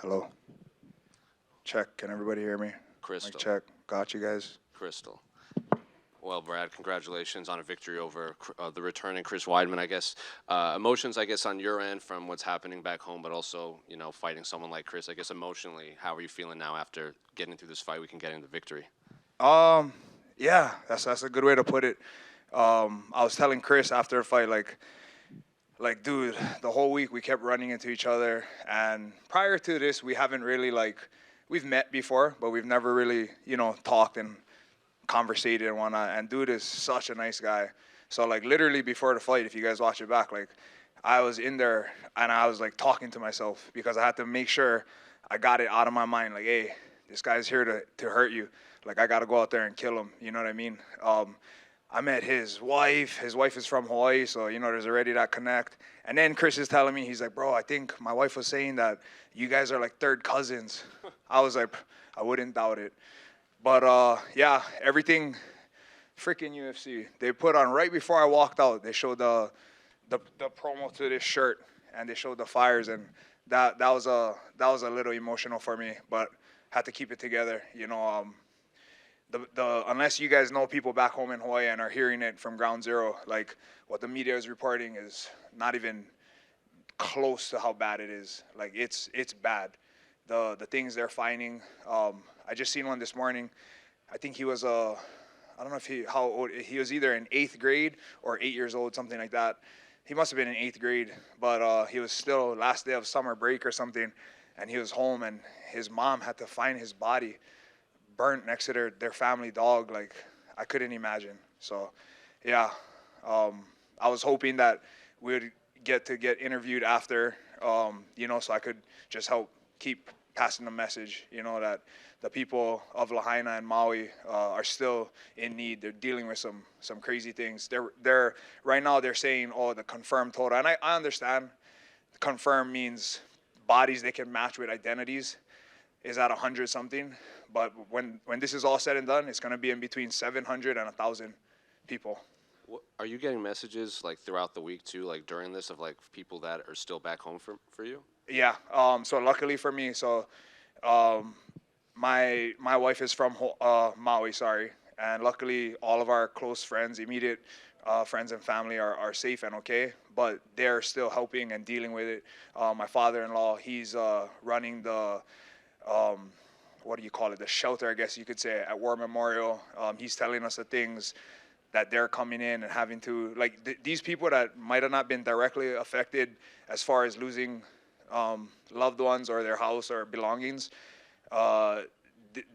Hello. Check. Can everybody hear me? Crystal. Mic check. Got you guys. Crystal. Well, Brad, congratulations on a victory over the returning Chris Weidman. I guess emotions, I guess, on your end from what's happening back home, but also, you know, fighting someone like Chris. I guess emotionally, how are you feeling now after getting through this fight? We can get into victory. Yeah, that's a good way to put it. I was telling Chris after the fight, like, dude, the whole week we kept running into each other, and prior to this, we haven't really we've met before, but we've never really, talked and conversated and whatnot. And dude is such a nice guy. So like literally before the fight, if you guys watch it back, like I was in there and I was like talking to myself because I had to make sure I got it out of my mind. Like, hey, this guy's here to hurt you. Like I got to go out there and kill him. You know what I mean? I met his wife. His wife is from Hawaii, so there's already that connect. And then Chris is telling me, he's like, bro, I think my wife was saying that you guys are like third cousins. I was like, I wouldn't doubt it. But yeah, everything, freaking UFC. They put on right before I walked out. They showed the promo to this shirt, and they showed the fires, and that was a little emotional for me, but had to keep it together. The unless you guys know people back home in Hawaii and are hearing it from ground zero, like what the media is reporting is not even close to how bad it is. Like it's bad. The things they're finding. I just seen one this morning. I think he was I don't know how old he was, either in 8th grade or 8 years old, something like that. He must have been in 8th grade, but he was still last day of summer break or something, and he was home, and his mom had to find his body burnt next to their family dog. Like I couldn't imagine. So yeah, I was hoping that we would get interviewed after, so I could just help keep passing the message, that the people of Lahaina and Maui are still in need. They're dealing with some crazy things. They're right now they're saying, oh, the confirmed total, and I understand. Confirmed means bodies they can match with identities is at 100 something, but when this is all said and done, it's going to be in between 700 and 1,000 people. Are you getting messages like throughout the week too, like during this, of like people that are still back home for you? Yeah. So luckily for me, my wife is from Maui, and luckily all of our close friends, immediate friends and family are safe and okay, but they're still helping and dealing with it. My father-in-law, he's running the what do you call it? The shelter, I guess you could say, at War Memorial. He's telling us the things that they're coming in and having to, like, these people that might have not been directly affected as far as losing loved ones or their house or belongings,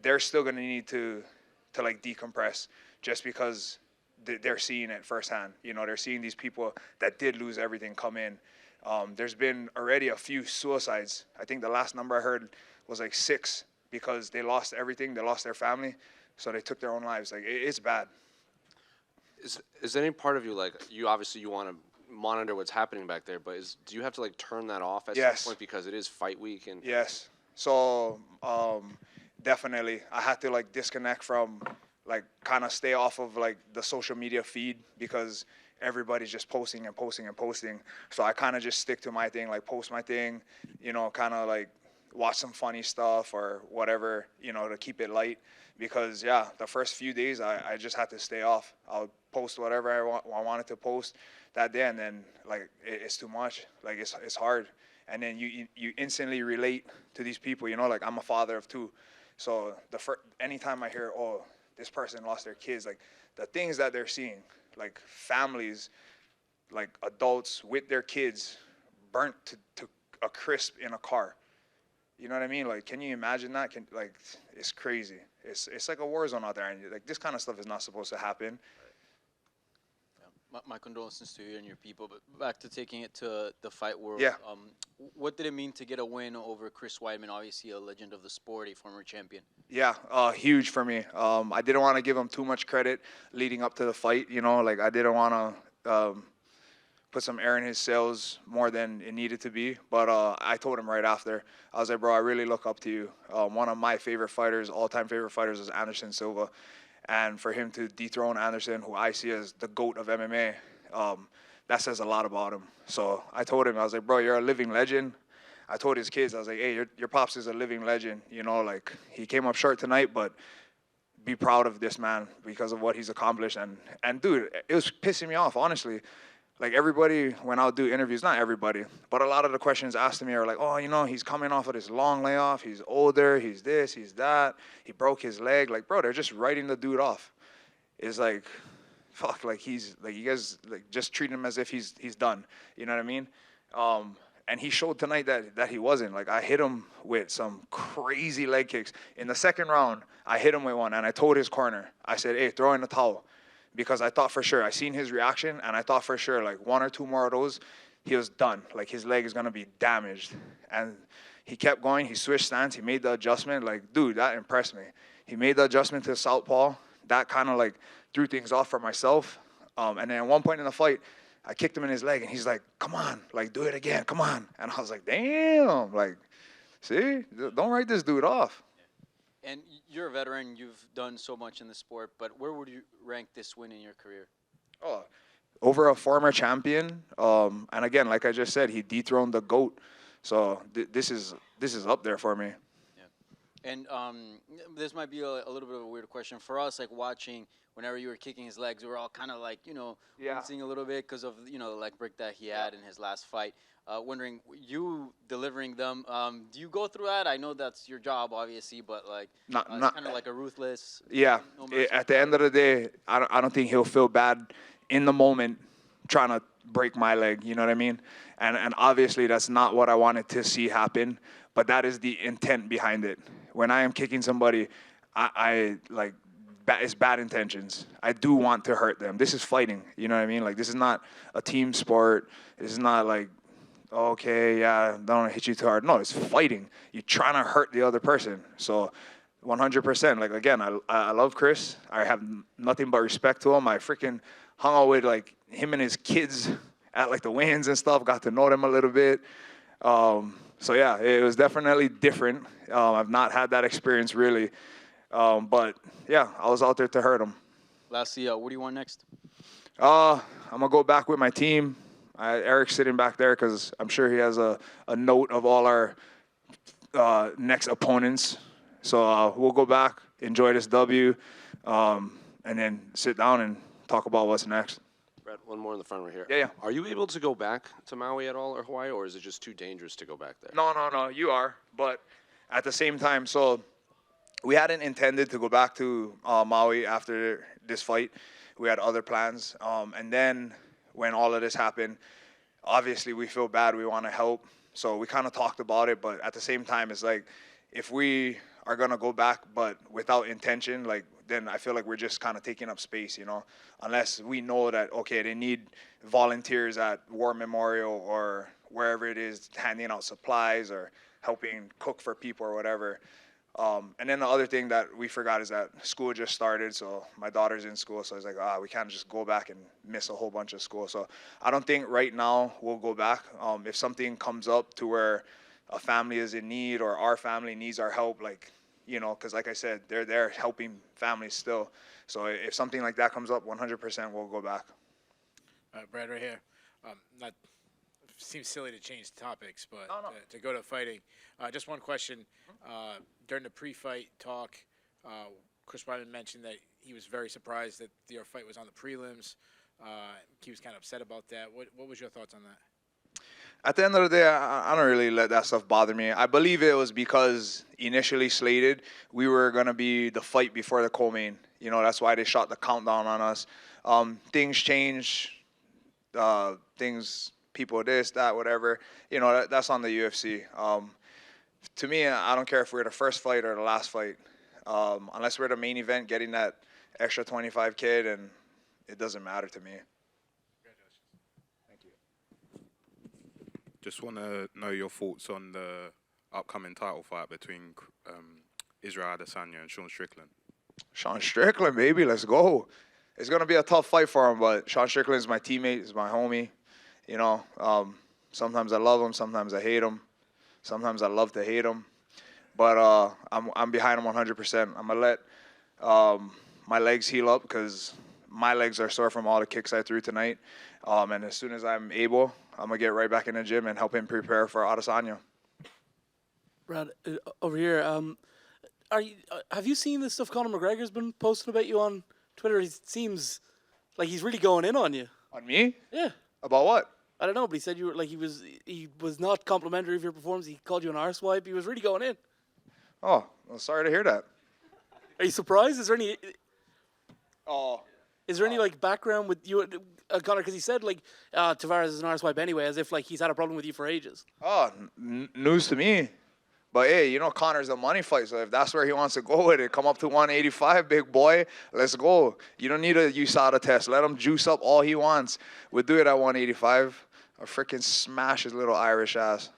they're still going to need to like decompress, just because they're seeing it firsthand. They're seeing these people that did lose everything come in. There's been already a few suicides. I think the last number I heard was like 6, because they lost everything. They lost their family, so they took their own lives. Like it's bad. Is any part of you, like, you obviously you want to monitor what's happening back there, but do you have to like turn that off at Yes. some point, because it is fight week? And Yes. So definitely, I had to like disconnect from, like, kind of stay off of like the social media feed, because everybody's just posting and posting and posting. So I kind of just stick to my thing, like post my thing, kind of like watch some funny stuff or whatever, to keep it light. Because yeah, the first few days I just had to stay off. I'll post whatever I wanted to post that day, and then like it's too much. Like it's hard, and then you instantly relate to these people. Like I'm a father of 2, so anytime I hear, oh, this person lost their kids, like the things that they're seeing, like families, like adults with their kids burnt to a crisp in a car. You know what I mean? Like, can you imagine that? It's crazy. It's like a war zone out there, and like this kind of stuff is not supposed to happen. Yeah. My condolences to you and your people. But back to taking it to the fight world. Yeah. What did it mean to get a win over Chris Weidman? Obviously, a legend of the sport, a former champion. Yeah, huge for me. I didn't want to give him too much credit leading up to the fight. Like I didn't want to put some air in his sails more than it needed to be. But I told him right after, I was like, bro, I really look up to you. One of my favorite fighters, all-time favorite fighters, is Anderson Silva. And for him to dethrone Anderson, who I see as the GOAT of MMA, that says a lot about him. So I told him, I was like, bro, you're a living legend. I told his kids, I was like, hey, your pops is a living legend. You know, like, he came up short tonight, but be proud of this man because of what he's accomplished. And dude, it was pissing me off, honestly. Like, everybody, when I'll do interviews, not everybody, but a lot of the questions asked to me are like, oh, you know, he's coming off of this long layoff. He's older. He's this, he's that. He broke his leg. Like, bro, they're just writing the dude off. It's like, fuck, like, he's, like, you guys, like, just treat him as if he's done. You know what I mean? And he showed tonight that he wasn't. Like, I hit him with some crazy leg kicks. In the second round, I hit him with one, and I told his corner, I said, hey, throw in the towel. Because I thought for sure, I seen his reaction, and I thought for sure, like, one or two more of those, he was done. Like, his leg is going to be damaged. And he kept going. He switched stance. He made the adjustment. Like, dude, that impressed me. He made the adjustment to southpaw. That kind of, like, threw things off for myself. And then at one point in the fight, I kicked him in his leg, and he's like, come on, like, do it again, come on. And I was like, damn, like, see, don't write this dude off. And you're a veteran. You've done so much in the sport, but where would you rank this win in your career? Oh, over a former champion. And again, like I just said, he dethroned the GOAT. So this is up there for me. Yeah. And this might be a little bit of a weird question for us, like watching whenever you were kicking his legs, we were all kind of like, wincing a little bit because of, the leg break that he had in his last fight. Wondering, you delivering them, do you go through that? I know that's your job, obviously, but like, it's kind of like a ruthless. Yeah. At the end of the day, I don't think he'll feel bad in the moment trying to break my leg. You know what I mean? And obviously that's not what I wanted to see happen, but that is the intent behind it. When I am kicking somebody, I like, it's bad intentions. I do want to hurt them. This is fighting. You know what I mean? Like, this is not a team sport. This is not like, okay, yeah, don't want to hit you too hard. No, it's fighting. You're trying to hurt the other person. So 100%. Like, again, I love Chris. I have nothing but respect to him. I freaking hung out with, like, him and his kids at, like, the weigh-ins and stuff. Got to know them a little bit. So, yeah, it was definitely different. I've not had that experience, really. But, yeah, I was out there to hurt him. Lastly, what do you want next? I'm going to go back with my team. Eric's sitting back there because I'm sure he has a note of all our next opponents. So we'll go back, enjoy this W, and then sit down and talk about what's next. Brad, one more in the front right here. Yeah. Are you able to go back to Maui at all or Hawaii, or is it just too dangerous to go back there? No, you are. But at the same time, so we hadn't intended to go back to Maui after this fight. We had other plans. And then when all of this happened, obviously we feel bad. We want to help. So we kind of talked about it. But at the same time, it's like, if we are going to go back but without intention, like, then I feel like we're just kind of taking up space, unless we know that, okay, they need volunteers at War Memorial or wherever it is, handing out supplies or helping cook for people or whatever. And then the other thing that we forgot is that school just started, so my daughter's in school, so I was like, we can't just go back and miss a whole bunch of school. So I don't think right now we'll go back. If something comes up to where a family is in need or our family needs our help, like, because like I said, they're there helping families still. So if something like that comes up, 100% we'll go back. Brad, right here. Not seems silly to change topics, but No. To go to fighting, just one question. During the pre-fight talk, Chris Weidman mentioned that he was very surprised that your fight was on the prelims. He was kind of upset about that. What was your thoughts on that? At the end of the day, I don't really let that stuff bother me. I believe it was because initially slated, we were going to be the fight before the co-main. That's why they shot the countdown on us. Things change. People this, that, whatever. That's on the UFC. To me, I don't care if we're the first fight or the last fight. Unless we're the main event, getting that extra 25K, then it doesn't matter to me. Just want to know your thoughts on the upcoming title fight between Israel Adesanya and Sean Strickland. Sean Strickland, baby, let's go. It's going to be a tough fight for him, but Sean Strickland is my teammate, is my homie. Sometimes I love him, sometimes I hate him. Sometimes I love to hate him. But I'm behind him 100%. I'm going to let my legs heal up because my legs are sore from all the kicks I threw tonight. And as soon as I'm able, I'm going to get right back in the gym and help him prepare for Adesanya. Brad, over here. Have you seen the stuff Conor McGregor's been posting about you on Twitter? He seems like he's really going in on you. On me? Yeah. About what? I don't know, but he said you were like he was not complimentary of your performance. He called you an arsewipe. He was really going in. Oh, well, sorry to hear that. Are you surprised? Is there any? Oh. Is there any like background with you, Conor? Because he said like Tavares is an arsewipe anyway, as if like he's had a problem with you for ages. Oh, news to me. But hey, you know Conor's a money fight, so if that's where he wants to go with it, come up to 185, big boy. Let's go. You don't need a USADA test. Let him juice up all he wants. We'll do it at 185. I'll freaking smash his little Irish ass.